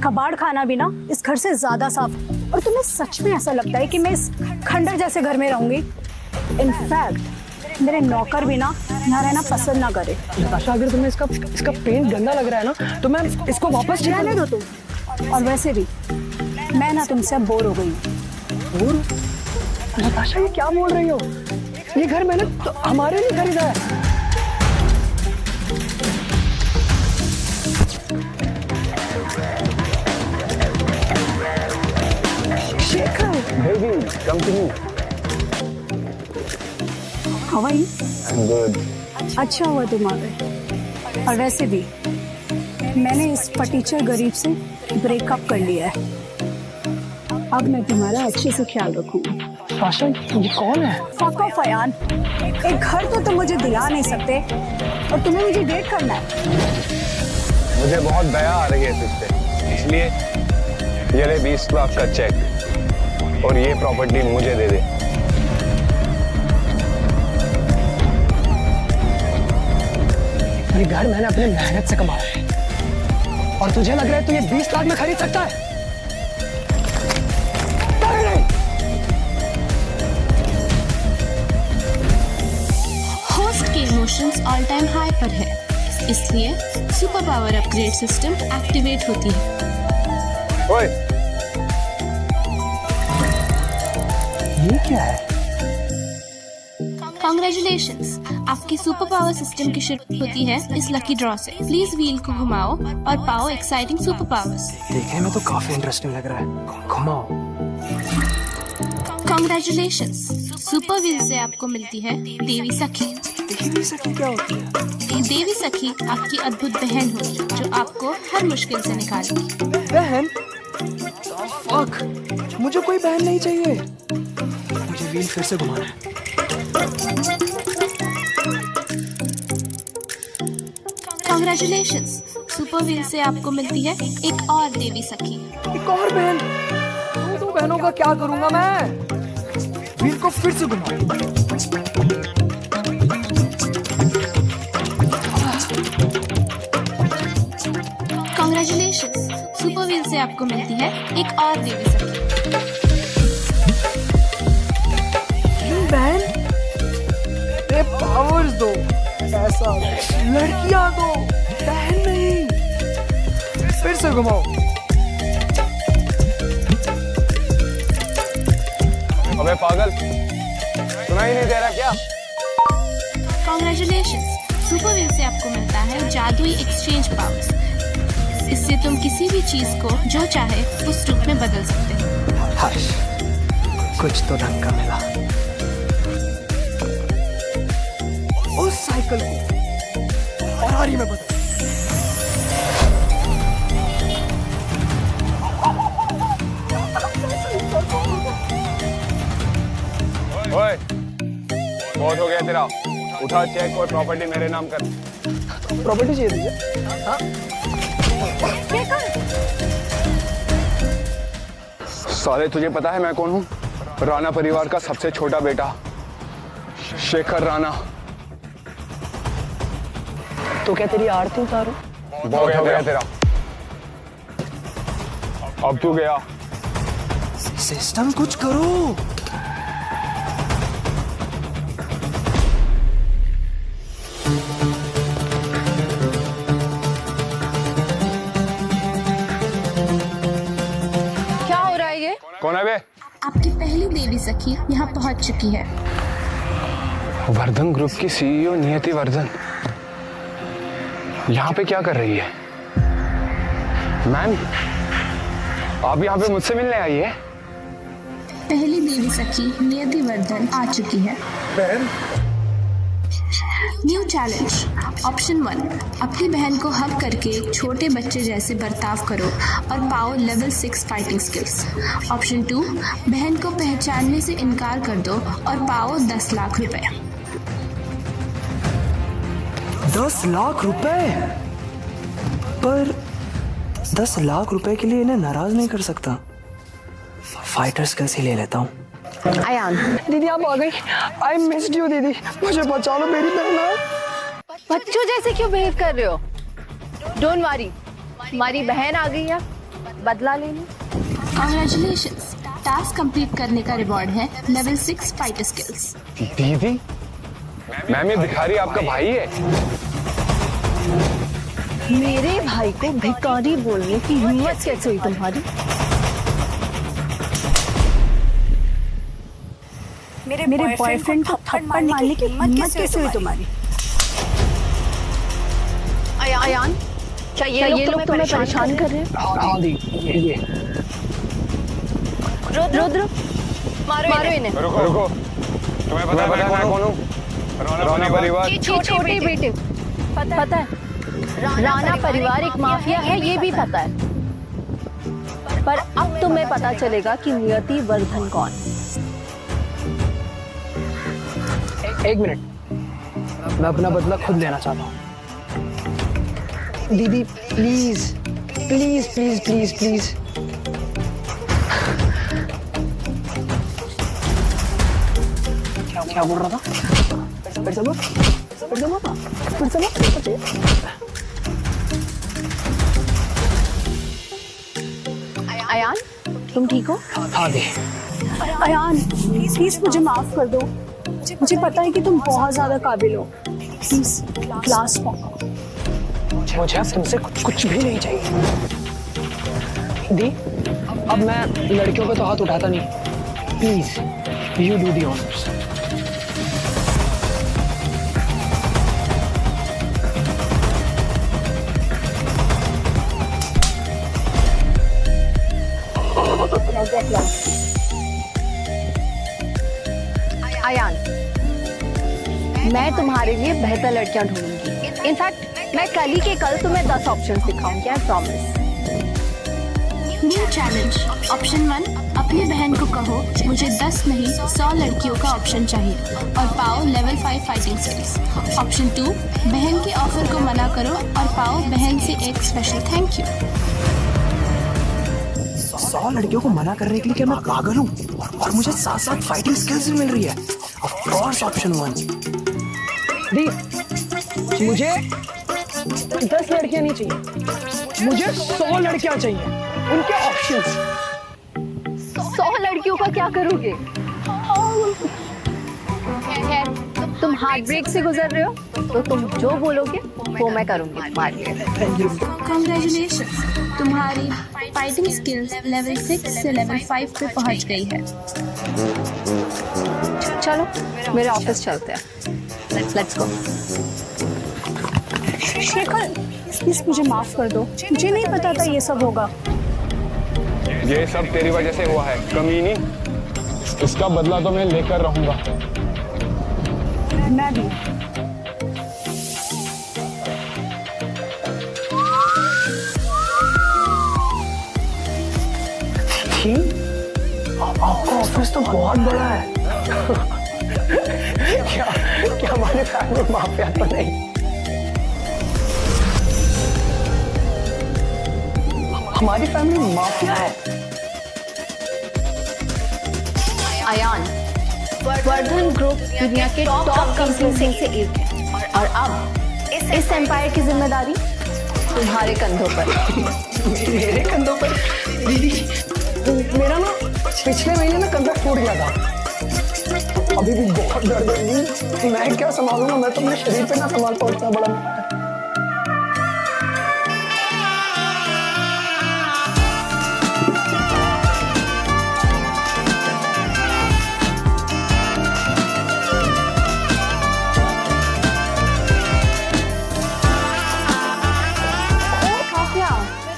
कबाड़ खाना भी ना इस घर से ज्यादा साफ है। और तुम्हें सच में ऐसा लगता है कि मैं इस खंडर जैसे घर में रहूंगी? इनफैक्ट मेरे नौकर भी ना यहाँ रहना पसंद ना करे। नताशा, अगर तुम्हें इसका पेंट गंदा लग रहा है ना, तो मैं इसको वापस रहने दो तुम। और वैसे भी मैं ना तुमसे अब बोर हो गई हूँ। बोर? नताशा, ये क्या बोल रही हो? ये घर मैंने तो हमारे लिए खरीदा है। Shekhar, Baby, come to me. How are you? I'm good. अच्छा हुआ तुम आ गए। और वैसे भी मैंने इस फटीचर गरीब से ब्रेकअप कर लिया है। अब मैं तुम्हारा अच्छे से ख्याल रखूंगी। साशा, ये कौन है? फक ऑफ अयान, एक घर तो तुम मुझे दिला नहीं सकते और तुम्हें मुझे डेट करना है। मुझे बहुत दया आ रही है तुझसे, इसलिए ये ले 20 लाख का चेक और ये प्रॉपर्टी मुझे दे दे। ये घर मैंने अपने मेहनत से कमाया है और तुझे लग रहा है तू ये 20 लाख में खरीद सकता है? होस्ट के इमोशंस ऑल टाइम हाई पर है, इसलिए super power upgrade system activate होती है। ओए, ये क्या है? कांग्रेचुलेशंस, आपकी सुपर पावर सिस्टम की शुरुआत होती है इस लकी ड्रॉ से। प्लीज व्हील को घुमाओ और पाओ एक्साइटिंग सुपर पावर्स। देखने में तो काफी इंटरेस्टिंग लग रहा है। घुमाओ। कांग्रेचुलेशंस, सुपर व्हील से आपको मिलती है देवी सखी। देवी सखी क्या होती है? देवी सखी आपकी अद्भुत बहन होगी जो आपको हर मुश्किल से निकालेगी। बहन? फक, मुझे कोई बहन नहीं चाहिए। मुझे व्हील फिर से घुमाना है। कांग्रेचुलेशंस, सुपर व्हील से आपको मिलती है एक और देवी सखी। एक और बहन? दो बहनों का क्या करूंगा मैं? व्हील को फिर से घुमाओ। कांग्रेचुलेशंस, सुपर व्हील से आपको मिलती है एक और देवी सखी। बहन, ये पावर्स दो, ऐसा लड़कियां दो, बहन नहीं। फिर से घुमाओ। अबे पागल, सुनाई नहीं दे रहा क्या? कांग्रेचुलेशंस, सुपर व्हील से आपको मिलता है जादुई एक्सचेंज पावर्स। इससे तुम किसी भी चीज को जो चाहे उस रूप में बदल सकते हो। हाश, कुछ तो ढंग का मिला। उस साइकिल को फरारी में बदल। ओए, बहुत हो गया तेरा। उठा चेक और प्रॉपर्टी मेरे नाम कर। प्रॉपर्टी चाहिए तुझे? हाँ? साले, तुझे पता है मैं कौन हूँ? राणा परिवार का सबसे छोटा बेटा, शेखर राणा। तो क्या तेरी आरती उतारूं? बहुत हो गया तेरा। अब तू गया। सिस्टम कुछ करो। क्या हो रहा है ये? कौन है बे? आपकी पहली देवी सखी यहाँ पहुँच चुकी है। वर्धन ग्रुप की सीईओ नियति वर्धन यहाँ पे क्या कर रही है? मैम, आप यहाँ पे मुझसे मिलने आई है? पहली देवी सखी नियति वर्धन आ चुकी है। बहन, न्यू चैलेंज ऑप्शन 1, अपनी बहन को हग करके एक छोटे बच्चे जैसे बर्ताव करो और पाओ लेवल 6 फाइटिंग स्किल्स। ऑप्शन 2, बहन को पहचानने से इनकार कर दो और पाओ 10 लाख रुपए। 10 लाख रुपए? पर 10 लाख रुपए के लिए इन्हें नाराज नहीं कर सकता। फाइटर स्किल्स ही ले लेता हूँ। अयान, दीदी आप आ गई। आई मिस्ड यू दीदी, मुझे बचा लो, मेरी बहन है। बच्चों जैसे क्यों बिहेव कर रहे हो? डोंट वरी, हमारी बहन आ गई है, बदला ले लूं। कॉन्ग्रेचुलेशंस, टास्क कंप्लीट करने का रिवॉर्ड है लेवल 6 फाइटर स्किल्स। दीदी, मैम ये भिखारी आपका भाई है। मेरे भाई को भिखारी बोलने की हिम्मत कैसे हुई तुम्हारी? मेरे बॉयफ्रेंड को थप्पड़ मारने की हिम्मत कैसे हुई तुम्हारी? अयान, क्या ये लोग तुम्हें परेशान कर रहे हैं? हाँ दी, ये रुद्र, मारो इन्हें। रुको, तुम्हें पता है मैं कौन हूँ? राणा परिवार। ये छोटे बेटे, पता है राणा परिवार एक माफिया है, ये भी पता है। पर अब तुम्हें पता चलेगा कि नियति वर्धन कौन है। एक मिनट, मैं अपना बदला खुद लेना चाहता हूँ। दीदी please please please please please. क्या बोल रहा था? फिर से बोल। अयान, तुम ठीक हो? हाँ दी। अयान प्लीज मुझे माफ कर दो। मुझे पता है कि तुम बहुत ज्यादा काबिल हो। प्लीज क्लास पहुंचो। मुझे अब तुमसे कुछ भी नहीं चाहिए दी। अब मैं लड़कियों पे तो हाथ उठाता नहीं। Please you do the honours. Ayaan, मैं तुम्हारे लिए बेहतर लड़कियां ढूंढूंगी। इनफैक्ट मैं कल ही के कल तुम्हें 10 ऑप्शंस दिखाऊंगी, I promise. New challenge option 1, अपनी बहन को कहो मुझे 10 नहीं 100 लड़कियों का ऑप्शन चाहिए और पाओ लेवल 5 फाइटिंग स्किल्स। ऑप्शन 2, बहन के ऑफर को मना करो और पाओ बहन से एक स्पेशल थैंक यू। 100 लड़कियों को मना करने के लिए क्या मैं पागल हूँ? और मुझे साथ साथ फाइटिंग स्किल्स भी मिल रही है। Of course option 1। दी, मुझे 10 लड़कियां नहीं चाहिए, मुझे 100 लड़कियां चाहिए। उनके ऑप्शंस। 100 लड़कियों का क्या करोगे? खैर, तुम हार्ट ब्रेक से गुजर रहे हो तो तुम जो बोलोगे वो मैं करूंगी तुम्हारे लिए। कॉन्ग्रेचुलेशंस, तुम्हारी फाइटिंग स्किल्स लेवल 6 से लेवल 5 पे पहुंच गई है। चलो मेरे ऑफिस चलते हैं। Let's go. शेखर प्लीज मुझे माफ कर दो। मुझे नहीं पता था ये सब होगा। ये सब तेरी वजह से हुआ है कमीनी। इसका बदला तो मैं लेकर रहूंगा। मैं भी। आपका ऑफिस तो बहुत बड़ा है। क्या हमारी फैमिली माफिया तो नहीं? हमारी फैमिली माफिया है। अयान, वर्धन ग्रुप दुनिया के टॉप कंपनी से एक है और अब इस एम्पायर की जिम्मेदारी तुम्हारे कंधों पर। मेरे कंधों पर? दीदी, मेरा ना पिछले महीने ना कंधा टूट गया था। अभी भी बहुत दर्द है। मैं क्या संभालूंगा? मैं तो अपने शरीर पे ना संभाल पाता बड़ा।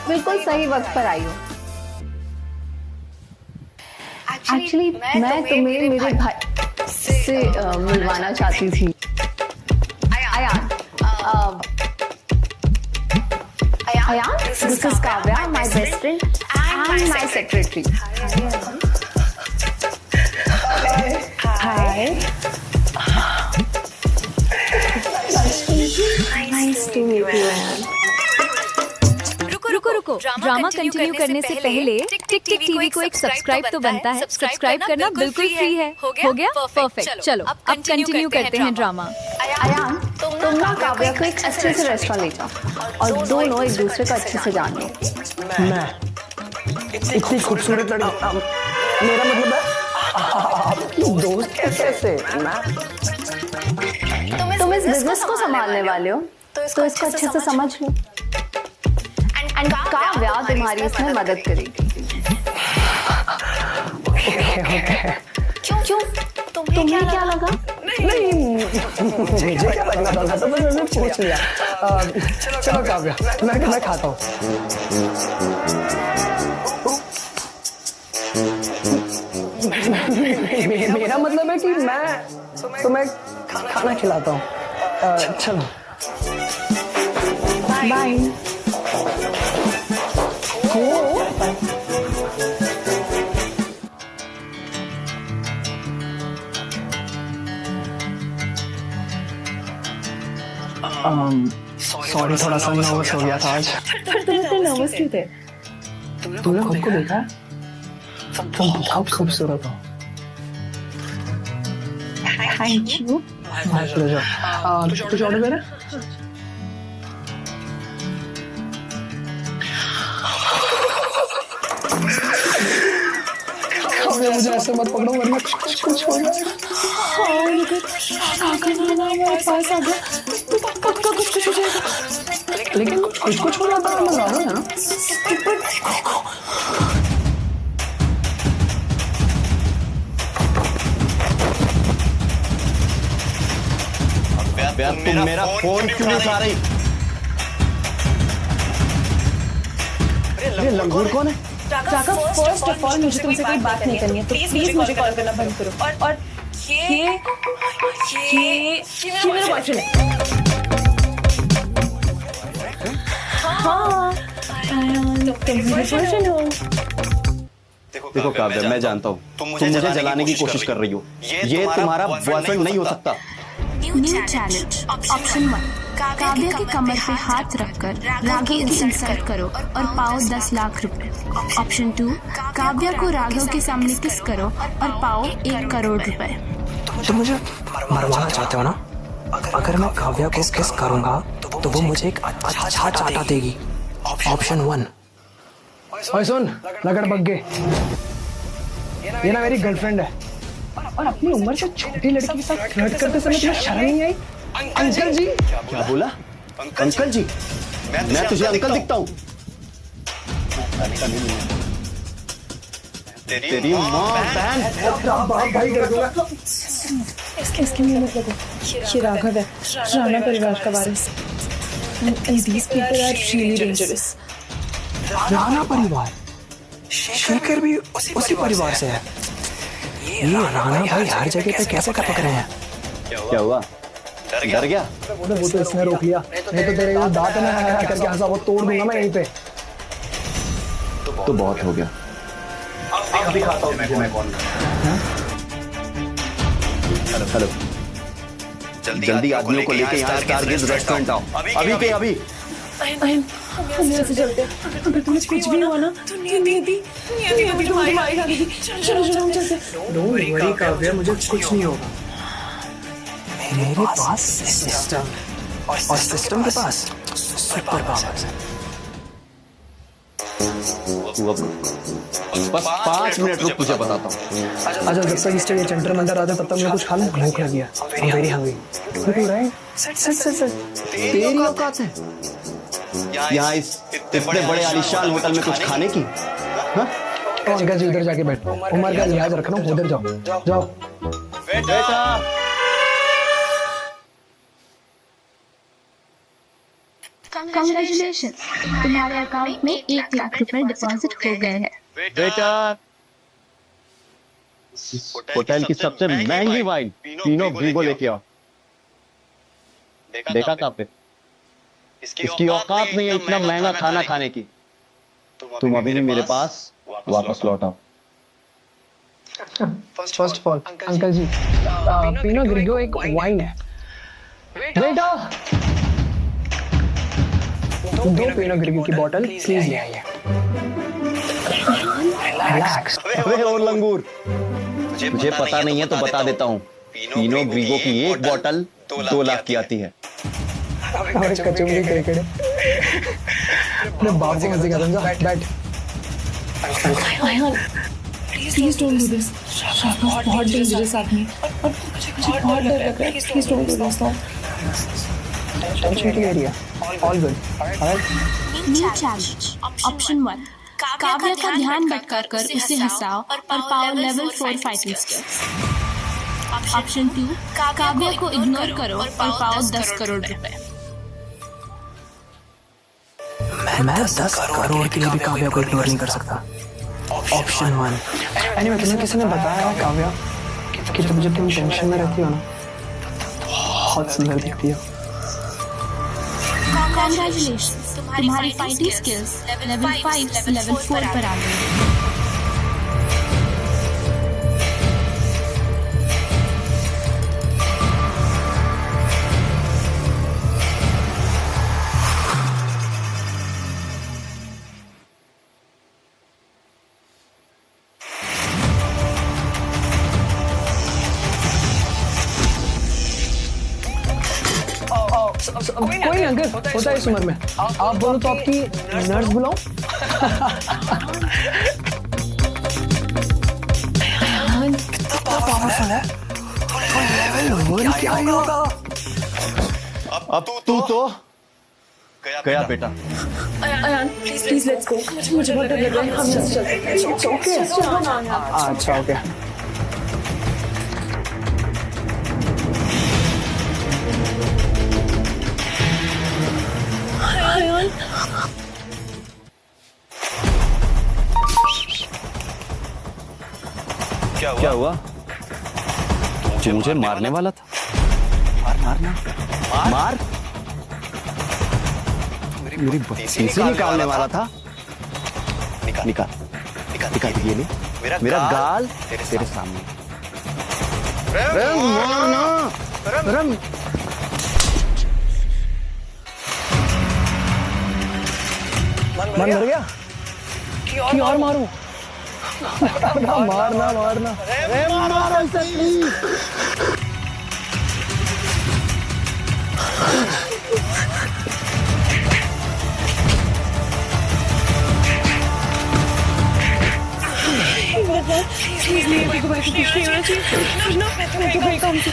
बिल्कुल सही वक्त पर आई हो। एक्चुअली मैं तुम्हें मेरे भाई से मिलवाना चाहती थी। Ayaan, Ayaan, this is Kavya, my best friend and my secretary. Hi, nice to meet you Ayaan. रुको ड्रामा कंटिन्यू करने से पहले टिक टिक टीवी को एक सब्सक्राइब तो बनता है। सब्सक्राइब करना बिल्कुल फ्री है। हो गया? परफेक्ट। चलो अब कंटिन्यू करते हैं ड्रामा। अयान, तुम ना काव्या को एक अच्छे से रेस्टोरेंट ले जाओ और दोनों एक दूसरे को अच्छे से जान लो। इतनी खूबसूरत लड़की, मेरा मतलब है आपकी दोस्त कैसे मैं? तुम इस बिजनेस को संभालने वाले हो तो इसको अच्छे से समझ लो। एंड काव्या तुम्हारी इसमें मदद करेगी। क्यों? तुम्हें क्या लगा? नहीं, मुझे क्या लगना था, तो मैंने पूछ लिया। चलो काव्या, मैं खाता हूँ। मेरा मतलब है कि मैं तुम्हें खाना खिलाता हूँ। चलो बाय। सॉरी, थोड़ा सा नर्वस हो गया था आज। तुम इतने नर्वस क्यों थे? तुमने खुद को देखा? तुम बहुत खूबसूरत हो। Thank you. My pleasure. कुछ ऑर्डर करें? मुझे ऐसे मत पकड़ो वरना कुछ हो जाएगा। पक्का कुछ हो जाएगा। लेकिन कुछ हो जाता है मजा है ना? तुम मेरा फोन क्यों नहीं उठा रही? ये लंगूर कौन है? राघव, फर्स्ट ऑफ ऑल मुझे तुमसे कोई बात नहीं करनी है, तो प्लीज मुझे कॉल करना बंद करो। और ये मेरा बॉयफ्रेंड है। हाँ, तुम मेरे बॉयफ्रेंड हो। देखो काव्या, मैं जानता हूँ तुम मुझे जलाने की कोशिश कर रही हो। ये तुम्हारा बॉयफ्रेंड नहीं हो सकता। न्यू चैलेंज ऑप्शन 1, काव्या की कमर पे हाथ रखकर राघव की इंसल्ट करो और पाओ 10 लाख रुपए। ऑप्शन 2, काव्या को राघव के सामने किस करो और पाओ 1 करोड़ रुपए। तुम मुझे मरवाना चाहते हो ना? अगर मैं काव्या को किस करूंगा तो वो मुझे एक अच्छा चाटा देगी। ऑप्शन 1। ओए सुन, लगड़ बग्गे, ये ना मेरी गर्लफ्रेंड है और अपनी उम्र से छोटी लड़की के साथ फ्लर्ट करते समय तुम्हें शर्म नहीं आई? अंकल जी। क्या बोला? अंकल जी? मैं तुझे अंकल दिखता हूँ? तेरी माँ बहन। भाई कर दूंगा। इसके लिए मतलब ये राघव है, राणा परिवार का वारिस। And these people are really dangerous. Rana परिवार? शेखर भी उसी परिवार से है। ये राणा भाई हर जगह पे कैसे टपक रहे हैं? क्या हुआ? डर गया? वो तो इसने रोक लिया, नहीं तो तेरे दांत में आया करके हंसा वो तोड़ दूंगा मैं यहीं पे। तो बहुत हो गया। अब दिखाता हूँ मैं कौन। हेलो, जल्दी आदमियों को लेके यहाँ स्टारगेज रेस्टोरेंट आओ। अभी के अभी। हम यहाँ से चलते हैं। अगर तुम्हें कुछ भी हुआ ना तो नियति तुम्हारी मारेगा नहीं। चलो हम चलते हैं। डोंट वरी काव्या, मुझे कुछ नहीं होगा। मेरे पास सिस्टम और सिस्टम के पास सुपर पावर्स है। बस 5 मिनट रुक, तुझे बताता हूँ। अच्छा, जब तक इस जगह चंटर मंटर आते तब तक मैं कुछ खा लूं। भूख लगी है, वेरी हंग्री। तेरी औकात है यहाँ इस इतने बड़े आलीशान होटल में कुछ खाने की? हाँ? तो अंकल जी उधर जाके बैठो, उम्र का लिहाज रखना, उधर जाओ। बेटा कांग्रेचुलेशन, तुम्हारे अकाउंट में 1 लाख रुपए डिपॉजिट हो गए हैं। बेटा, होटल की सबसे महंगी वाइन पिनो ग्रीगो लेके आओ। देखा कहाँ पे? इसकी औकात नहीं है इतना महंगा खाना खाने की। तुम अभी भी मेरे पास वापस लौट आओ। फर्स्ट ऑफ ऑल अंकल जी, पिनो ग्रीगो एक वाइन है। बेटा, 2 पिनो ग्रीगो की बोतल प्लीज ले आइए। रिलैक्स। अबे और लंगूर, मुझे पता नहीं है तो बता देता हूँ। पिनो ग्रीगो की एक बोतल 2 लाख की आती है। कचौड़ी केकड़े अपने बाप को मजे का समझा। बैठ। Ayaan please don't do this. शाबाश, बहुत डेंजरस आदमी और मुझे बहुत डर लग रहा है। Please don't do this now. Tension क्यों ले रही है? All good. New challenge option 1 Kavya का ध्यान भटकाकर उसे हंसाओ और पाओ level 4 fighting skills. Option 2 Kavya को इग्नोर करो और पाओ 10 करोड़ रुपए। मैं 10 करोड़ के लिए भी काव्या को इग्नोर नहीं कर सकता। ऑप्शन 1। एनीवे, तुम्हें किसी ने बताया है काव्या कि जब तुम टेंशन में रहती हो ना, बहुत सुंदर दिखती हो। कांग्रेचुलेशंस, तुम्हारी फाइटिंग स्किल्स लेवल 5 से लेवल 4 पर आ गई है। कोई नहीं अंकल, होता है इस उम्र में। आप बोलो तो आपकी नर्स बुलाऊं? कितना पावरफुल है। लेवल 1 क्या ही होगा? अब तू तो गया बेटा। Ayaan please let's go. मुझे बहुत डर लग रहा है। हम जल्दी चलते हैं। ओके अच्छा ओके। आयान क्या हुआ? तू मुझे मारने वाला था? मार मेरी बत्ती से निकालने वाला था? निकाल ये ले मेरा गाल तेरे सामने। मन भर गया कि और मारूं? मारना मारो इसे प्लीज। प्लीज नहीं, मेरे को कुछ नहीं होना चाहिए। ना मैं तो भाई काम से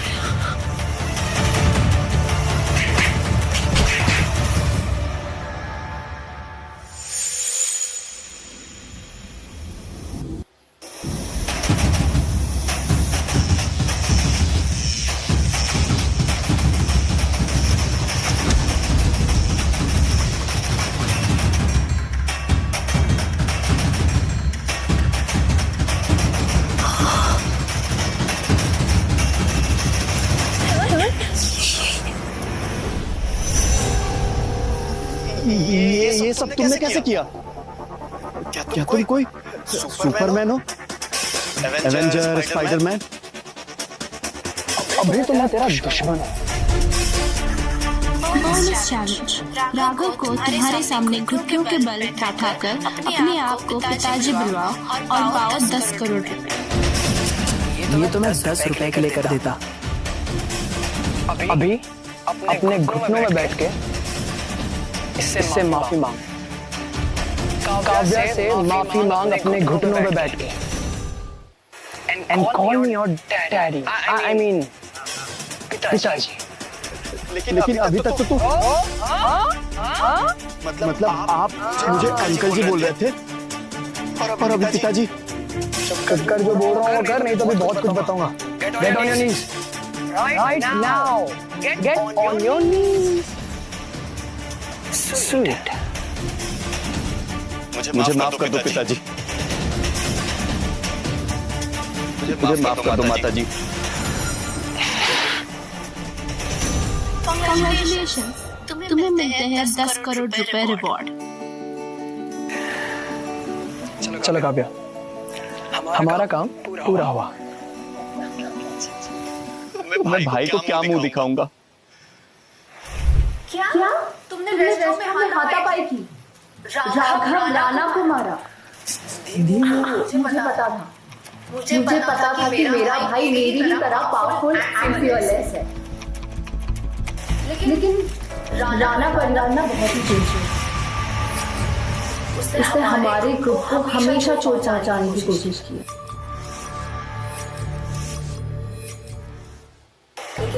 ये सब तुमने कैसे किया? क्या तुम कोई सुपरमैन हो? Avenger, Spiderman? अभी तो मैं तेरा दुश्मन हूँ। बोनस चैलेंज राघव को तुम्हारे सामने घुटनों के बल बैठाकर अपने आप को पिताजी बुलवाओ और पाओ 10 करोड़ रुपए। ये तो मैं 10 रुपए के लिए कर देता। अभी अपने घुटनों में बैठ के इससे माफी मांग। काव्या से माफी मांग अपने घुटनों में बैठ के। And call me your daddy, I mean पिताजी। लेकिन अभी तक तो तू मतलब आप मुझे अंकल जी बोल रहे थे और अभी पिताजी। कर जो बोल रहा हूँ कर, नहीं तो अभी बहुत कुछ बताऊंगा। Get on your knees right now. Get on your knees. Sweet. मुझे माफ कर दो पिताजी। मुझे माफ कर दो माताजी। कांग्रेचुलेशन, तुम्हें मिलते हैं 10 करोड़ रुपए रिवॉर्ड। चलो काव्या, हमारा काम पूरा हुआ। मैं भाई को क्या मुंह दिखाऊंगा? क्या तुमने रेस्टोरेंट में हाथापाई की? राघव राणा को मारा? मुझे पता था। मुझे पता था कि मेरा भाई मेरी ही तरह पावरफुल एंड फियरलेस है। लेकिन राणा परिवार ना बहुत ही चेंज है। उसने हमारे ग्रुप को हमेशा चोट पहुंचाने की कोशिश की,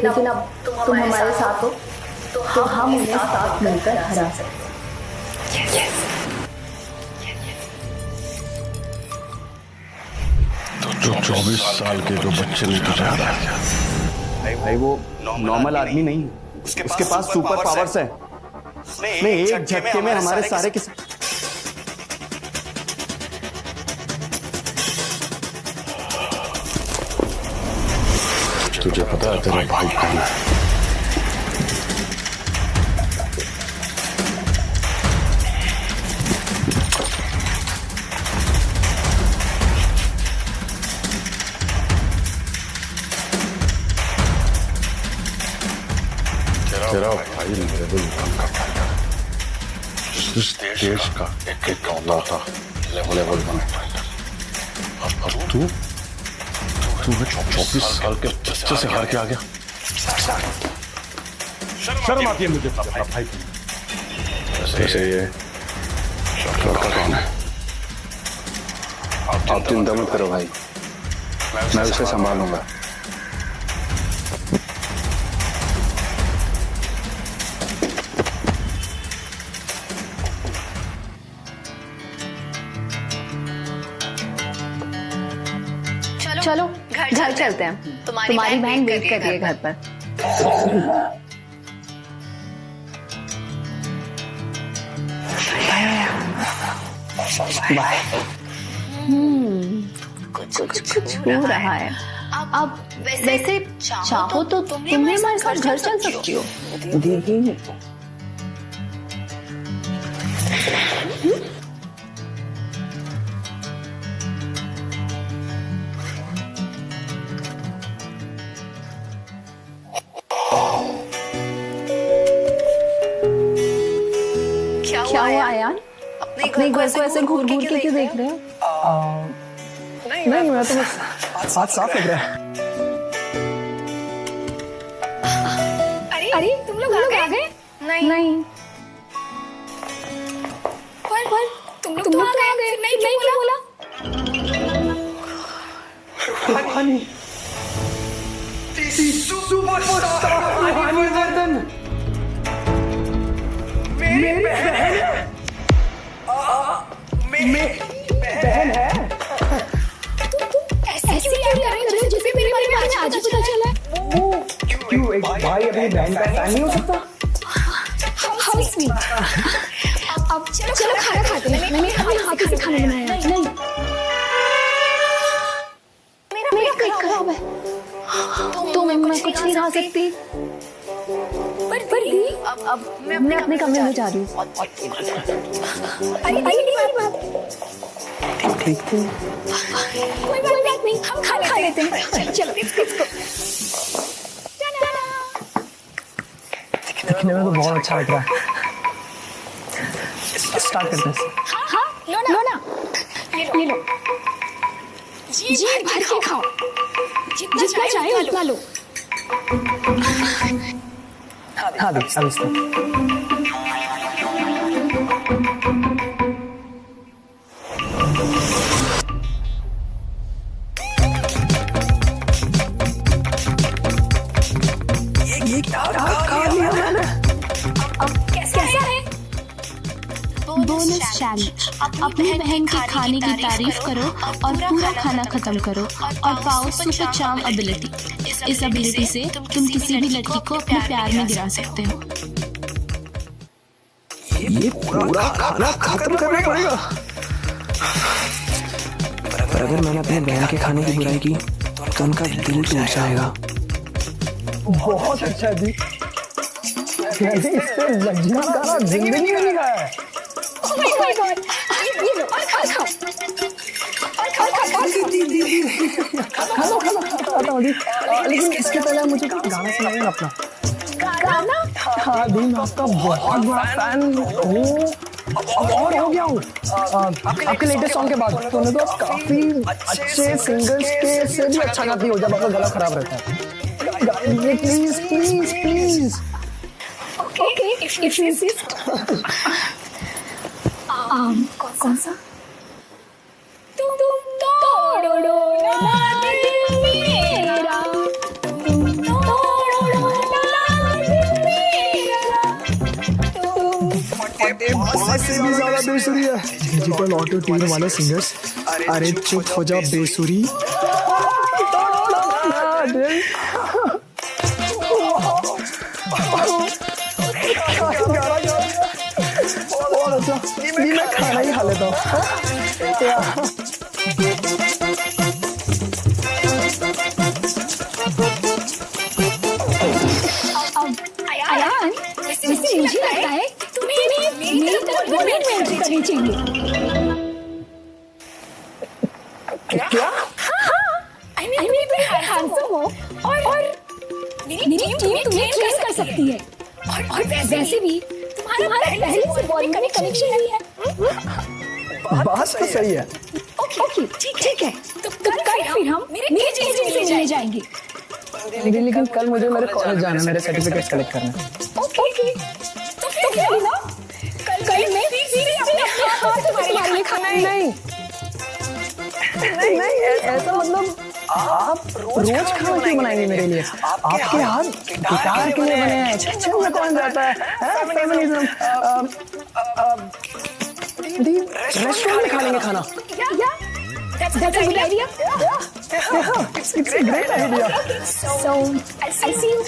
लेकिन अब तुम हमारे साथ हो तो हम उन्हें साथ मिलकर हरा सकते हैं। जो 24 साल के जो बच्चे ने तुझे हरा दिया भाई, वो नॉर्मल आदमी नहीं, उसके पास सुपर पावर्स है। नहीं, एक झटके में हमारे सारे के तुझे पता है तेरा भाई कौन है? तेरा भाई मेरे दिल का भाई, इस देश का एक एक औला था लेवल वन फाइटर। अब तू 24 साल के बच्चे से हार के आ गया। शर्म आती है मुझे अपना भाई। वैसे ये लड़का कौन है? आप चिंता मत करो भाई, मैं उसे संभालूंगा। चलो घर चलते हैं, तुम्हारी बहन वेट कर रही है घर पर। बाय। कुछ हो रहा है। अब वैसे चाहो तो तुम हमारे साथ घर चल सकती हो। देखिए क्या हुआ आयान? अपने घर को ऐसे घूर घूर के क्यों देख रहे हो? नहीं, मैं तो बस हाथ साफ लग रहा है। अरे तुम लोग आ गए? नहीं। पर तुम लोग आ गए? नहीं क्यों बोला? रूहानी सुपरस्टार रूहानी वर्धन मेरी बहन है। ऐसे क्या कर रहे हो जिससे मेरे बारे में आज ही पता चला? क्यों एक भाई अपनी बहन का फैन नहीं हो सकता? How sweet. अब चलो खाना खाते हैं। मैंने अपने हाथों से खाना बनाया है। नहीं, मेरा पेट खराब है तो मैं कुछ नहीं खा सकती। पर दी अब मैं अपने कमरे में जा रही हूँ। अरे नहीं बात ठीक है, कोई बात नहीं, हम खा लेते हैं। चलो दिखने में तो बहुत अच्छा लग रहा है। स्टार्ट करते हैं। हाँ लो ना ये लो जी भर के खाओ, जितना चाहे उतना लो। हाँ देख अब इसको ये क्या खा लिया मैंने? अब कैसा है? बोनस चैलेंज, अपनी बहन के खाने की तारीफ करो और पूरा खाना खत्म करो और पाओ सुपर चार्म एबिलिटी। इस एबिलिटी से तुम किसी भी लड़की को अपने प्यार में गिरा सकते हो। ये पूरा खाना खत्म करना पड़ेगा। पर अगर मैंने अपने बहन के खाने की बुराई की तो उनका दिल टूट जाएगा। बहुत अच्छा दी, मैंने इससे लज्जा का जिंदगी में नहीं खाया है। Oh my God! ये लो और खाओ। लेकिन इसके पहले मुझे गाना सुनाइए अपना। गाना? हाँ दी, मैं आपका बहुत बड़ा फैन हूँ और हो गया हूँ आपके लेटेस्ट सॉन्ग के बाद। तो तो आप काफी अच्छे सिंगर्स के से भी अच्छा गाती हो जब आपका गला खराब रहता है। Please please please. Okay, if you insist. कौन सा? तुम तोड़ो ना दिल मेरा, तुम तोड़ो ना दिल मेरा, बात से भी ज्यादा बेसुरी है। डिजिटल ऑटो ट्यून वाले सिंगर्स, अरे चुप हो जाओ बेसुरी। मैं खाना ही खा लेता हूँ। अयान, वैसे मुझे लगता है तुम्हें मेरी तरफ बुलेट में एंट्री करनी चाहिए। क्या? I mean, तुम हैंडसम हो और मेरी टीम तुम्हें ट्रेस कर सकती है। और वैसे भी तुम्हारा पहले से बॉलिंग में कनेक्शन भी है। बात तो सही है। ओके, ठीक है। तो कल फिर हम मेरे एजेंसी से मिलने जाएंगे। लेकिन कल मुझे मेरे कॉलेज जाना है, मेरे सर्टिफिकेट्स कलेक्ट करने। ओके। तो फिर ना कल मैं फिर अपने हाथ तुम्हारे लिए खाना है। नहीं, ऐसा मतलब आप रोज खाना क्यों बनाएंगे मेरे लिए? आपके हाथ गिटार के लिए बने हैं। किचन में कौन जाता है? फेमिनिज्म। रेस्टोरेंट में खा लेंगे खाना। That's a good idea. It's a great idea. So I'll see you.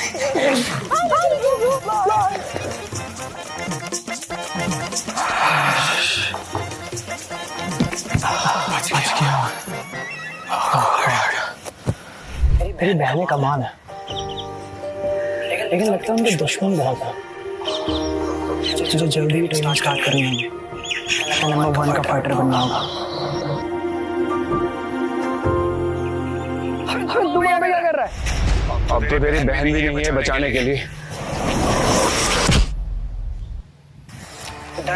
मेरी बहनें कमाल है, लेकिन लगता है उनके दुश्मन बहुत है। मुझे जल्दी ट्रेनिंग स्टार्ट करनी होगी। नंबर 1 का फाइटर बनना होगा। तू यहाँ पे क्या कर रहा है? अब तो तेरी बहन भी नहीं है बचाने के लिए।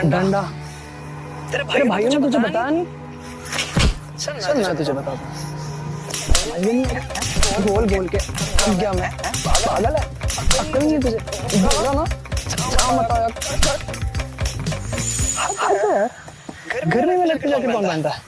डंडा तेरे भाइयों ने तुझे बताया नहीं? चल मैं तुझे बताता हूँ। गोल के क्या मैं पागल है? अक्ल नहीं तुझे? बोला ना मत आओ यार। घर में लड़के जाके कौन पहनता है?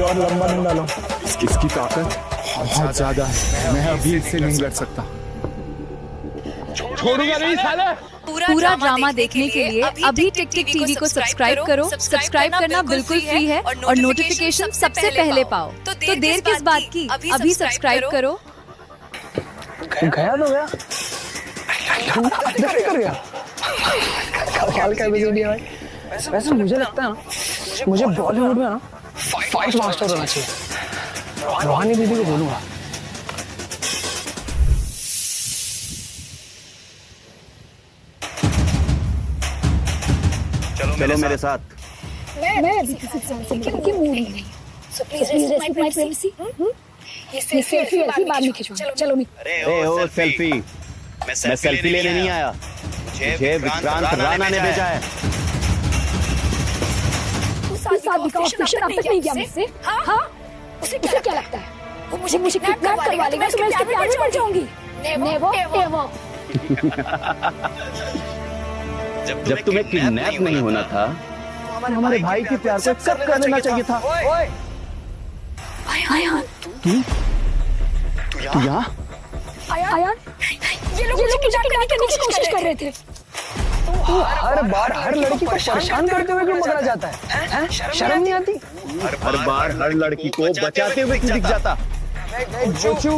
और लंबा डंडा लो। इसकी ताकत बहुत ज्यादा है, मैं अभी इससे नहीं लड़ सकता। छोड़ूंगा नहीं साले। पूरा ड्रामा देखने के लिए अभी टिक टिक टीवी को सब्सक्राइब करो। सब्सक्राइब करना बिल्कुल फ्री है और नोटिफिकेशन सबसे पहले पाओ। तो देर किस बात की, अभी सब्सक्राइब करो। गया तो गया, कर गया। कमाल का वीडियो है। वैसे मुझे लगता है ना, मुझे बॉलीवुड में ना फाइट मास्टर होना चाहिए। रोहानी दीदी को बोलूंगा। चलो मेरे साथ। मैं अभी किसी से की मूड नहीं। So please respect my privacy. ये सेल्फी बाद में खिंचवाना। चलो अरे ओ सेल्फी, मैं सेल्फी लेने नहीं आया। मुझे विक्रांत राणा ने भेजा है। शादी का ऑफिशियल अब तक नहीं किया मुझसे। हाँ? उसे क्या लगता है? वो मुझे किडनैप करवा लेगा तो मैं उसके प्यार में पड़ जाऊंगी। नेवर। जब तुम्हें किडनैप नहीं होना था, हमारे भाई के प्यार को एक्सेप्ट कर लेना चाहिए था। आयान, तू यहाँ? आयान, ये लोग मुझे किडनैप करने की कोशिश कर रहे थे। हर बार हर लड़की को परेशान करते हुए क्यों पकड़ा जाता है? शर्म नहीं आती? हर बार हर लड़की को बचाते हुए क्यों दिख जाता? जोचू,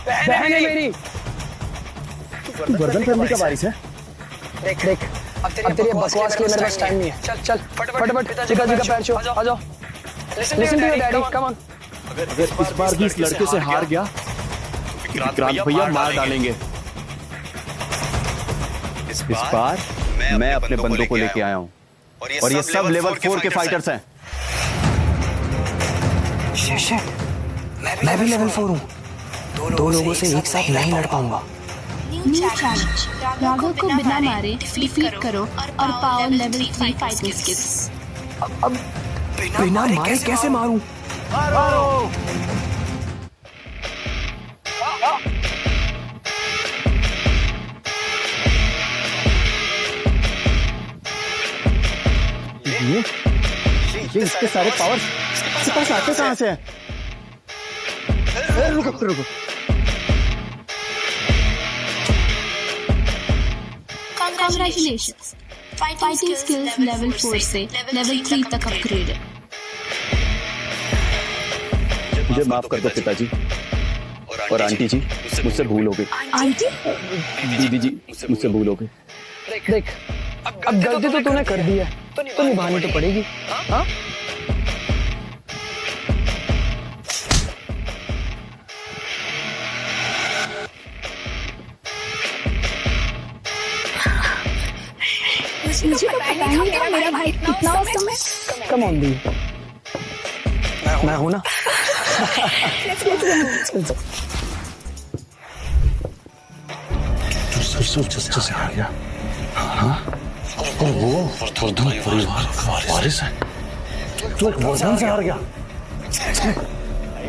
बहन है मेरी। वर्धन फैमिली का वारिस है। देख, अब तेरी बकवास के लिए मेरे पास टाइम नहीं है। चल फटाफट पिताजी का पैर छू। आ जाओ। Listen to your daddy, come on. अगर इस बार भी इस लड़के से हार गया, विक्रांत भैया मार डालेंगे। इस बार मैं अपने बंदों को लेके आया हूँ और ये सब लेवल 4 के फाइटर्स हैं। मैं भी लेवल 4 हूँ। 2 लोगों से एक साथ नहीं लड़ पाऊंगा। न्यू चैलेंज, राघव को बिना मारे डिफीट करो और पाओ लेवल 3 फाइटिंग स्किल्स। अब बिना मारे कैसे मारूं? ये इसके सारे पावर्स इसके पास आते कहां से हैं? रुको। Congratulations! फाइटिंग स्किल्स लेवल 4 से लेवल 3 तक अपग्रेड है। मुझे माफ कर दो पिताजी और आंटी जी, मुझसे भूल हो गई। आंटी? दीदी जी, मुझसे भूल हो गई। देख, अब गलती तो तूने कर दी है, तो निभानी तो पड़ेगी। हाँ? मुझे तो पता नहीं था मेरा भाई कितना औसम है। कम ऑन दी, मैं हूं ना। तू से आ गया, हाँ? और वो वर्धन परिवार का वारिस है। तू एक वर्धन से हार गया।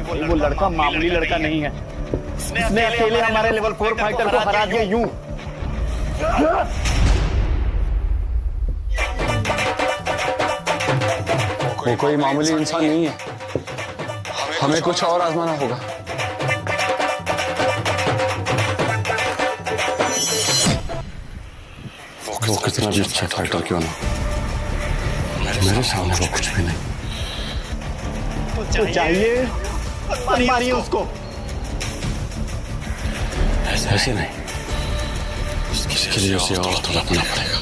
वो लड़का मामूली लड़का नहीं है। उसने अकेले हमारे लेवल 4 फाइटर को हरा दिया यूं। वो कोई मामूली इंसान नहीं है। हमें कुछ और आजमाना होगा। वो कितना भी अच्छा फाइटर क्यों ना, मेरे सामने वो कुछ भी नहीं। तो चाहिए मारिए उसको। ऐसे नहीं, इसके लिए उसे और तड़पना पड़ेगा।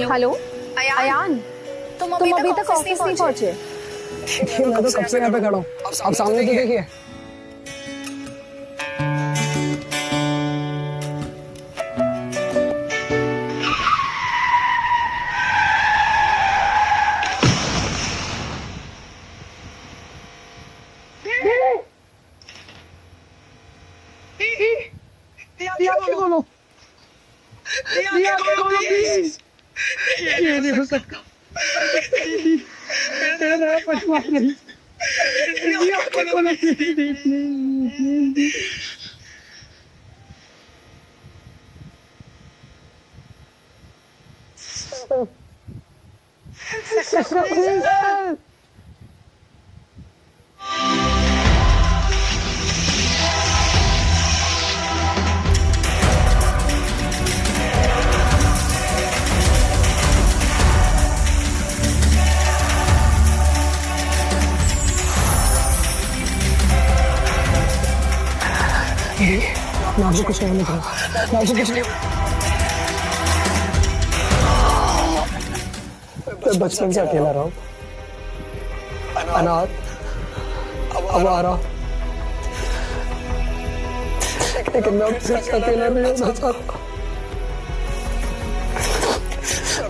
हेलो अयान, तुम अभी तक ऑफिस नहीं पहुंचे? मैं तो कब से यहाँ पे खड़ा हूँ। अब सामने तो देखिए। ये नहीं हो सकता। तेरा पछुआ नहीं। आपको कुछ नहीं होगा, आपको कुछ नहीं। मैं बचपन से अकेला रहा हूँ, अनाथ, आवारा, लेकिन मैं अब सिर्फ अकेला नहीं होना चाहता।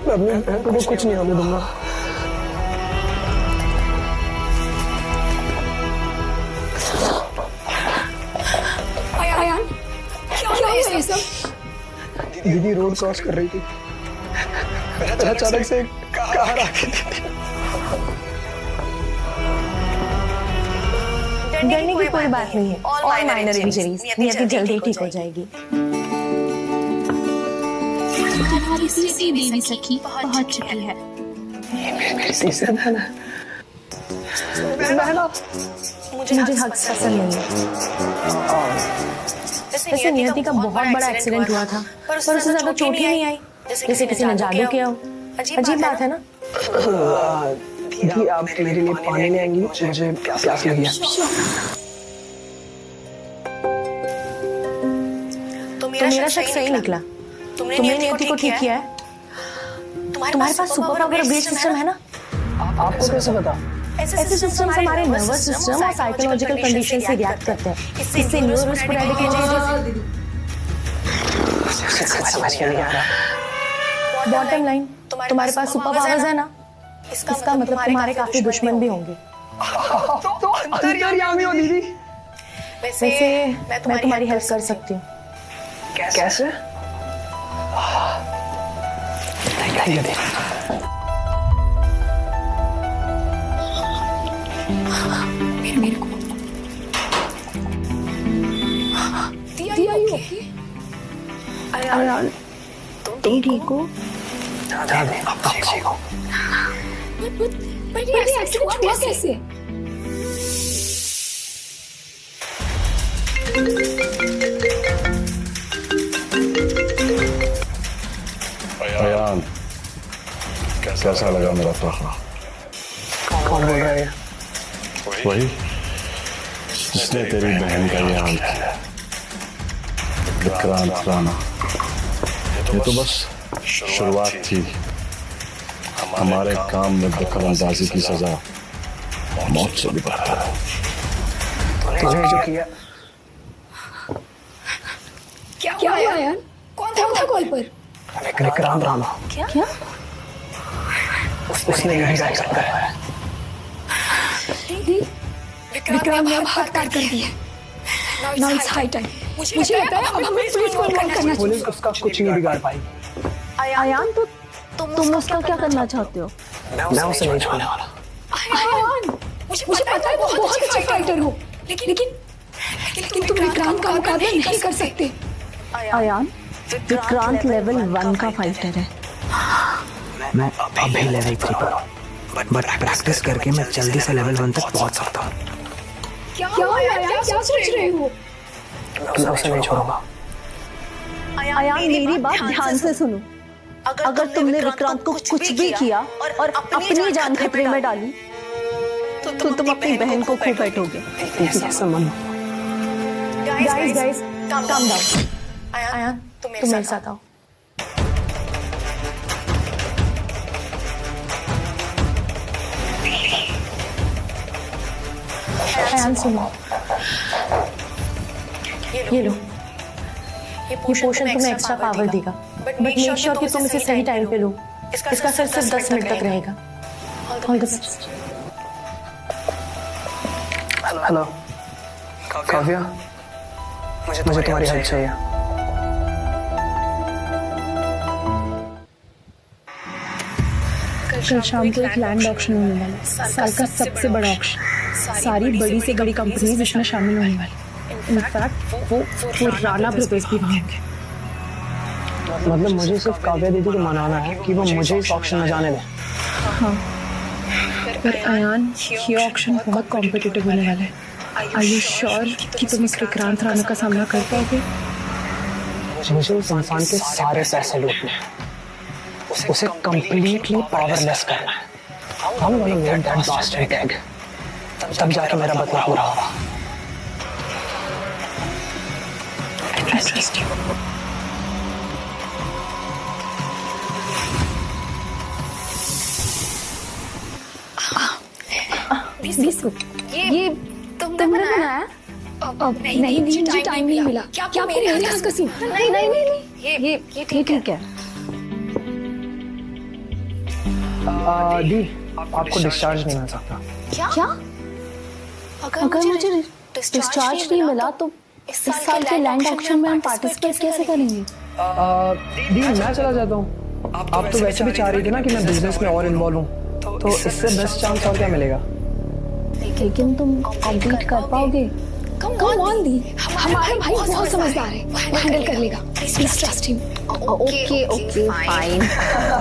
मैं अपनी बहन को कुछ नहीं होने दूंगा। दीदी रोड क्रॉस कर रही थी, अचानक से कार आ गई। डरने की कोई बात नहीं है, ऑल माइनर इंजरीज, नियति जल्दी ठीक हो जाएगी। तुम्हारी स्थिति देवी सखी पहुंच चुकी है। मुझे हक पसंद नहीं है। वैसे नियति का बहुत बड़ा एक्सीडेंट हुआ था, पर उसे ज्यादा चोट ही नहीं आई, जैसे किसी ने जादू किया हो। अजीब बात है ना? दीदी आप मेरे लिए पानी ले आएंगी, मुझे प्यास लगी है। तो मेरा शक सही निकला, तुमने नियति को ठीक किया है। तुम्हारे पास सुपर पावर अपग्रेड सिस्टम है ना? आपको कैसे पता? ऐसे सिस्टम हमारे नर्वस सिस्टम और साइकोलॉजिकल कंडीशन से रिएक्ट करते हैं। इससे न्यूरोस्पोरेडिक समझ नहीं आ रहा। बॉटम लाइन, तुम्हारे पास सुपर पावर्स है ना, इसका मतलब तुम्हारे काफी दुश्मन भी होंगे। तो अंतर्यामी हो दीदी। वैसे मैं तुम्हारी हेल्प कर सकती हूँ। कैसे? थैंक यू दीदी। मेरे को दिया यू अयान, तुम ठीक हो? दादी अब ठीक हो। पर ये एक्सीडेंट हुआ कैसे? अयान, कैसा लगा मेरा तोहफा? कौन बोल रहा है? वही जिसने तेरी बहन का ये हाल किया, विक्रांत राणा। ये तो बस शुरुआत थी। हमारे काम में दखलंदाजी की सजा मौत से भी बढ़कर है। तुझे जो किया क्या हुआ यार? कौन था कॉल पर? विक्रांत राणा। क्या? उसने यही जाहिर कराया है। विक्रांत ने हाथ काट कर दिए। Now it's high time. मुझे लगता है अब हमें पुलिस को इन्वॉल्व करना चाहिए। पुलिस उसका कुछ नहीं बिगाड़ पाई। अयान, तो तुम उसका क्या करना चाहते हो? मैं उसे नहीं छोड़ने वाला। अयान, मुझे पता है तुम बहुत अच्छे फाइटर हो, लेकिन तुम विक्रांत का मुकाबला नहीं कर सकते। अयान, विक्रांत लेवल 1 का फाइटर है। मैं अभी लेवल 3 पर हूँ, बट प्रैक्टिस करके मैं जल्दी से लेवल 1 तक पहुँच सकता हूँ। क्या सोच रहे हो? मैं उसे नहीं छोड़ूंगा। अयान, मेरी बात ध्यान से सुनो। अगर तुमने विक्रांत को कुछ भी किया और अपनी जान खतरे में डाली तो तुम अपनी बहन को खो बैठोगे। Guys, calm down. अयान, तुम मेरे साथ आओ। अयान, सुनो, ये लो, ये पोशन तुम्हें एक्स्ट्रा पावर देगा, बट मेक श्योर कि तुम इसे सही टाइम पे लो। इसका असर सिर्फ 10 मिनट तक रहेगा। All the best. Hello Kavya, मुझे तुम्हारी हेल्प चाहिए। कल शाम को एक लैंड ऑक्शन होने वाला है, साल का सबसे बड़ा ऑक्शन। सारी बड़ी से बड़ी कंपनीज इसमें शामिल होने वाली। इनफैक्ट वो राणा ब्रदर्स भी होंगे। मतलब मुझे सिर्फ काव्या दीदी को मनाना है कि वो मुझे इस ऑक्शन में जाने दें। हाँ, पर अयान, ये ऑक्शन बहुत कॉम्पिटिटिव होने वाला है। आर यू श्योर कि तुम इस विक्रांत राणा का सामना कर पाओगे? मुझे उस इंसान के सारे पैसे लूटने हैं, उसे कंप्लीटली पावरलेस करना है। I'm gonna make that bastard dead. तब जाके मेरा बदला पूरा होगा। I trust you. ये तुमने बनाया? नहीं, मुझे टाइम नहीं मिला। क्या आपको मेरे हाथ का सीन? नहीं, ये ठीक है। दी, आपको डिस्चार्ज नहीं मिल सकता। क्या? अगर मुझे डिस्चार्ज नहीं मिला तो इस साल के लैंड ऑक्शन में हम पार्टिसिपेट कैसे करेंगे? दी, मैं चला जाता हूँ। आप तो वैसे भी चाह रही थी ना कि मैं बिजनेस में और इन्वॉल्व हूँ, तो इससे बेस्ट चांस और क्या मिलेगा? लेकिन तुम कंप्लीट कर पाओगे? कम ऑन दी, हमारा भाई बहुत समझदार है, वो हैंडल कर लेगा। Please trust him. Okay, fine.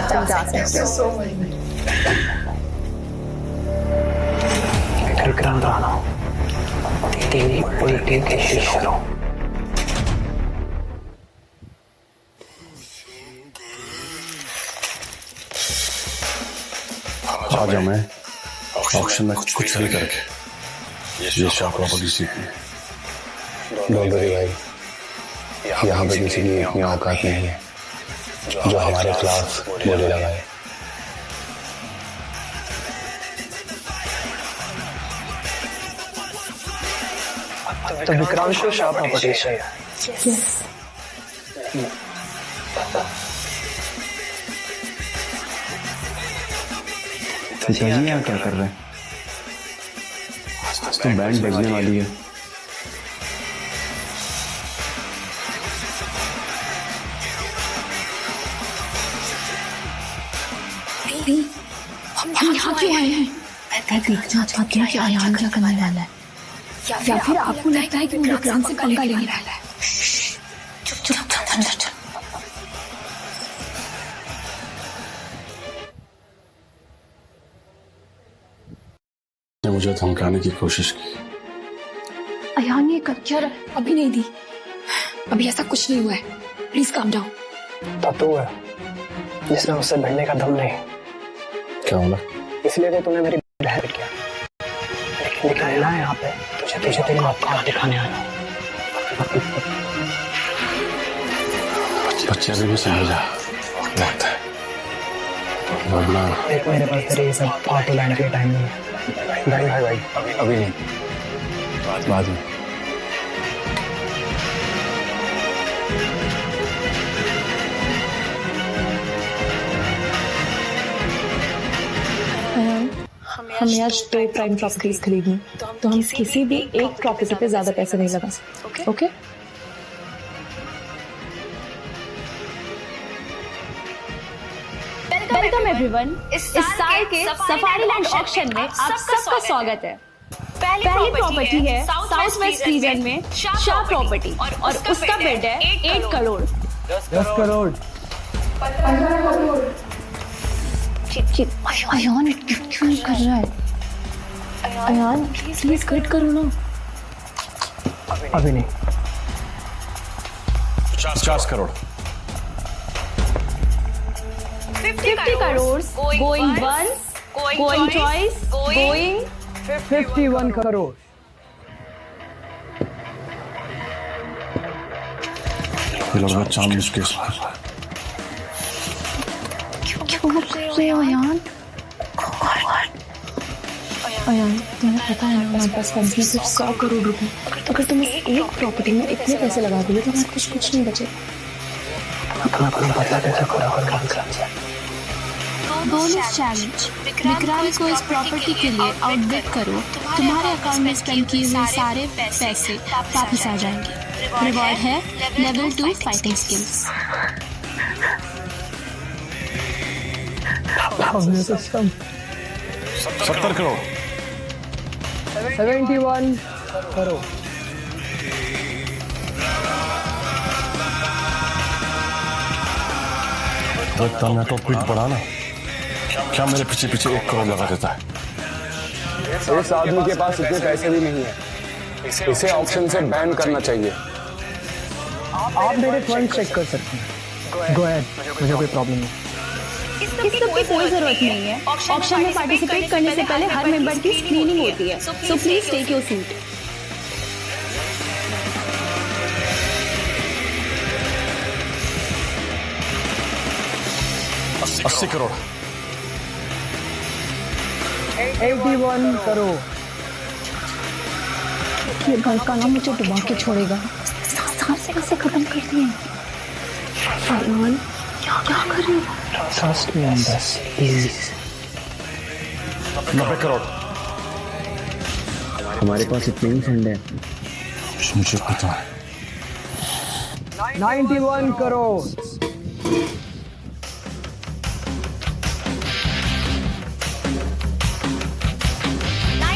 तुम जा सकते हो। विक्रांत राणा, तेरी उल्टी की शुरू। आज हमें ऑक्शन में कुछ भी करके ये शॉप प्रॉपर्टी सीखनी है। डोंगरी भाई, यहाँ पे किसी की इतनी औकात नहीं है जो हमारे खिलाफ बोले लगाए। तो विक्रांत को शाह प्रॉपर्टीज चाहिए। यस। पिताजी यहाँ क्या कर रहे हैं? आज तो बैंड बजने वाली है। हम यहाँ क्यों आए हैं? मैं देखना चाहती हूँ कि अयान क्या करने वाला है, या फिर आपको लगता है कि वो विक्रांत से पंगा लेने वाला है? चुप चुप चल चल चल। ने मुझे धमकाने की कोशिश की। अयान ये क्या अभी नहीं दी, अभी ऐसा कुछ नहीं हुआ है, प्लीज काम डाउन। तो तू है जिसने उससे भिड़ने का दम नहीं। क्या बोला? इसलिए तो तूने मेरी बहन किया, लेकिन लेना है यहाँ पे तुझे तेरी औकात दिखाने आया। बच्चे अभी भी समझा वक्त है, वरना देख मेरे पास तेरे ये सब फालतू लाने के टाइम नहीं है। भाई अभी नहीं, बाद में। हमें आज 2 प्राइम प्रॉपर्टीज खरीदनी, तो हम किसी भी एक प्रॉपर्टी पे ज्यादा पैसे नहीं लगा सकते। ओके? Welcome everyone. इस साल के सफारीलैंड ऑक्शन में आप सबका स्वागत है। पहली प्रॉपर्टी है साउथ वेस्ट रीजन में शाह प्रॉपर्टी और उसका बिड है 8 करोड़। 10 करोड़। अयान क्यों कर रहा है? अयान प्लीज कट करो ना। अभी नहीं। 50 crore. 50 crore going once, going twice, going 51 crore. ये लड़का चांद के अयान तुम्हें पता है ना, हमारे पास कंपनी सिर्फ 100 करोड़ रुपए। अगर तुम एक प्रॉपर्टी में इतने पैसे लगा दोगे तो हमारे पास कुछ नहीं बचेगा। बोनस चैलेंज, विक्रांत को इस प्रॉपर्टी के लिए आउटबिड करो। तुम्हारे अकाउंट में स्पेंड किए हुए सारे पैसे वापस आ जाएंगे। रिवॉर्ड है level 2 fighting skills. 70 crore. 71 crore. देखता मैं तो क्विक बढ़ा ना, क्या मेरे पीछे 1 करोड़ लगा देता है? इस आदमी के पास इतने पैसे भी नहीं है, इसे ऑप्शन से बैन करना चाहिए। आप मेरे फंड चेक कर सकते हैं। गो अहेड, मुझे कोई प्रॉब्लम नहीं। इस सब की कोई जरूरत नहीं है। ऑक्शन में पार्टिसिपेट करने से पहले हर मेंबर की स्क्रीनिंग होती है, so please take your seat. अस्सी करोड़। 81 करोड़। ये घर का ना मुझे डुबा के छोड़ेगा। सांस से कैसे खत्म कर दिए? अयान क्या कर रही है? Trust me on this, please. 90 crore. हमारे पास इतने ही फंड है। मुझे पता है। 91 crore.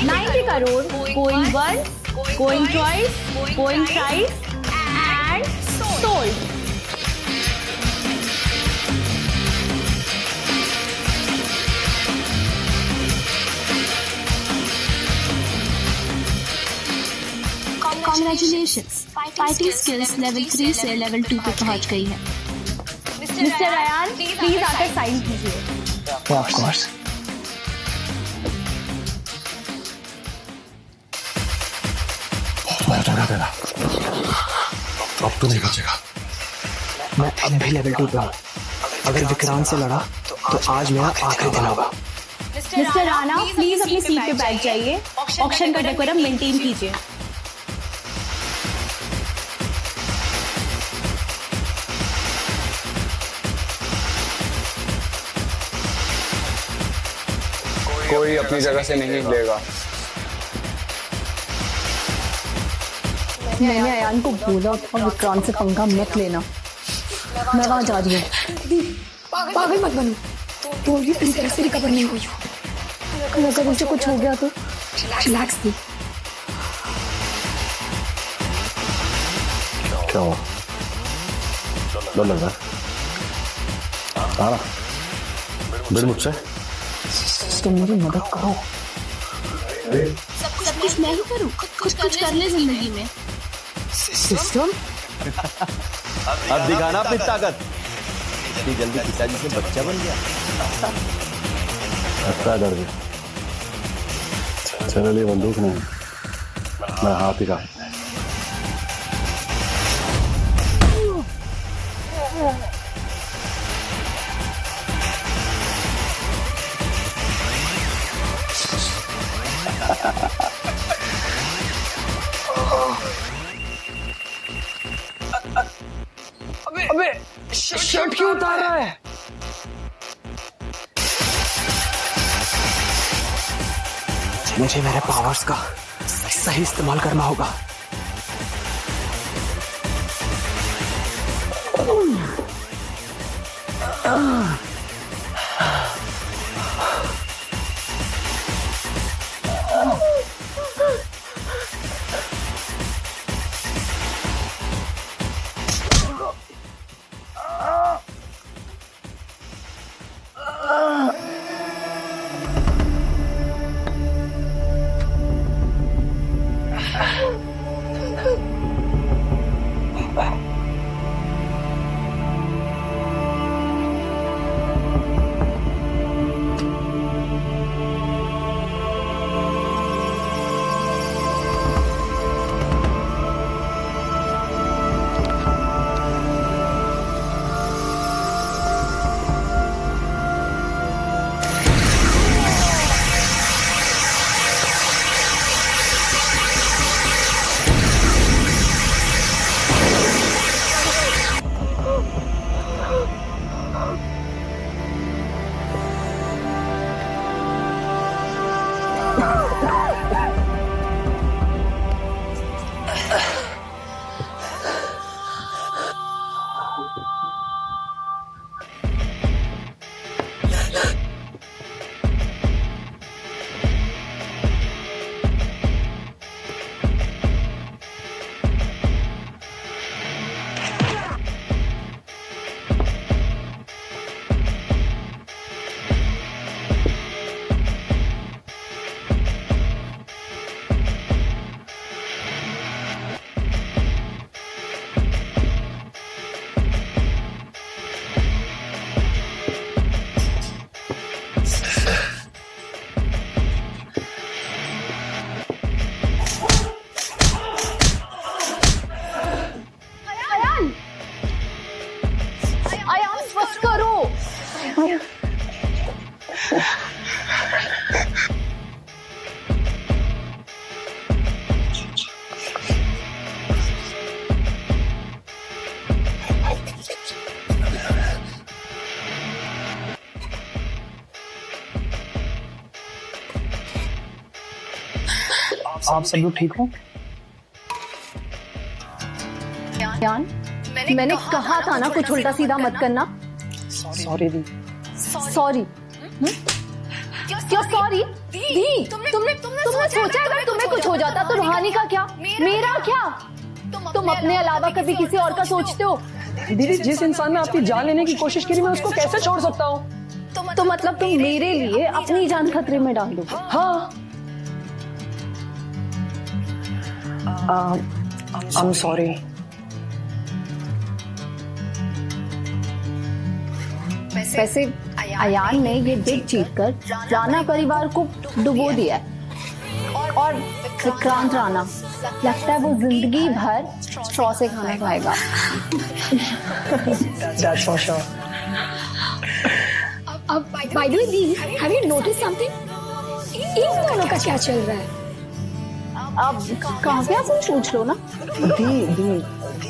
90 crore going once, going twice, going thrice and sold. Congratulations, fighting skills level 3 से लेवल 2 पे पहुंच गई है। मिस्टर अयान प्लीज आकर साइन कीजिए। Of course. बहुत हो गया तेरा, अब तो नहीं बचेगा। मैं अब भी लेवल 2 पे हूँ। अगर विक्रांत से लड़ा तो आज मेरा आखिरी दिन होगा। मिस्टर राणा प्लीज अपनी सीट पे बैठ जाइए। ऑक्शन का डेकोरम मेंटेन कीजिए। कोई अपनी जगह से नहीं हिलेगा। मैंने अयान को बोला था विक्रांत से पंगा मत लेना। मैं वहां जा रही हूँ। पागल मत बनो, तो ये पूरी तरह से रिकवर नहीं हुई हो। अगर मुझे कुछ हो गया तो रिलैक्स थी। क्या हुआ? डर लग रहा है? आना बिड़ मुझसे। तुम मेरी मदद करो। सब कुछ मैं ही करूँ? कुछ कर ले जिंदगी में। सिस्टम अब दिखाना अपनी ताकत। इतनी जल्दी पिताजी से बच्चा बन गया। अच्छा डर गया। तेरे लिए बंदूक नहीं, मैं हाथ ही का। अबे शर्ट क्यों उतार रहा है? मुझे मेरे पावर्स का सही इस्तेमाल करना होगा। आप सब लोग ठीक हो? यान, मैंने कहा था ना कुछ उल्टा सीधा मत करना। सॉरी दी। सॉरी? क्या सॉरी? दी, तुमने सोचा अगर तुम्हें कुछ हो जाता तो रूहानी का क्या, मेरा क्या? तुम अपने अलावा कभी किसी और का सोचते हो? दीदी, जिस इंसान ने आपकी जान लेने की कोशिश की मैं उसको कैसे छोड़ सकता हूँ? तो मतलब तुम मेरे लिए अपनी जान खतरे में डाल दो? हाँ। I'm sorry. वैसे अयान ने ये बिग जीतकर राणा परिवार को डुबो दिया है और विक्रांत राणा लगता है वो जिंदगी भर स्ट्रॉ से खाना खाएगा। That's for sure. By the way, the, have you noticed something? इन दोनों का क्या चल रहा है? अब काव्या से पूछ लो ना।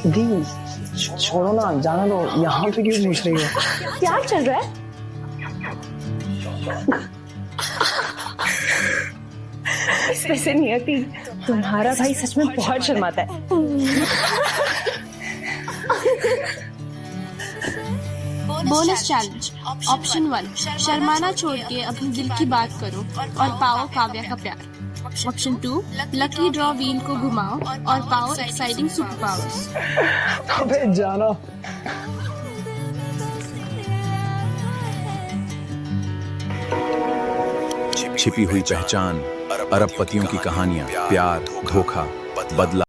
दी, छोड़ो ना, जाना दो। यहाँ पे क्यों पूछ रही हो? क्या चल रहा है? वैसे नियति, तुम्हारा भाई सच में बहुत शर्माता है। बोनस चैलेंज ऑप्शन 1 शर्माना छोड़ के अपने दिल की बात करो और पाओ काव्या का प्यार। ऑप्शन 2 लकी ड्रॉ व्हील को घुमाओ और पाओ एक्साइटिंग सुपर पावर्स। अबे जाना। छिपी हुई पहचान, अरबपतियों की कहानियां, प्यार, धोखा, बदला।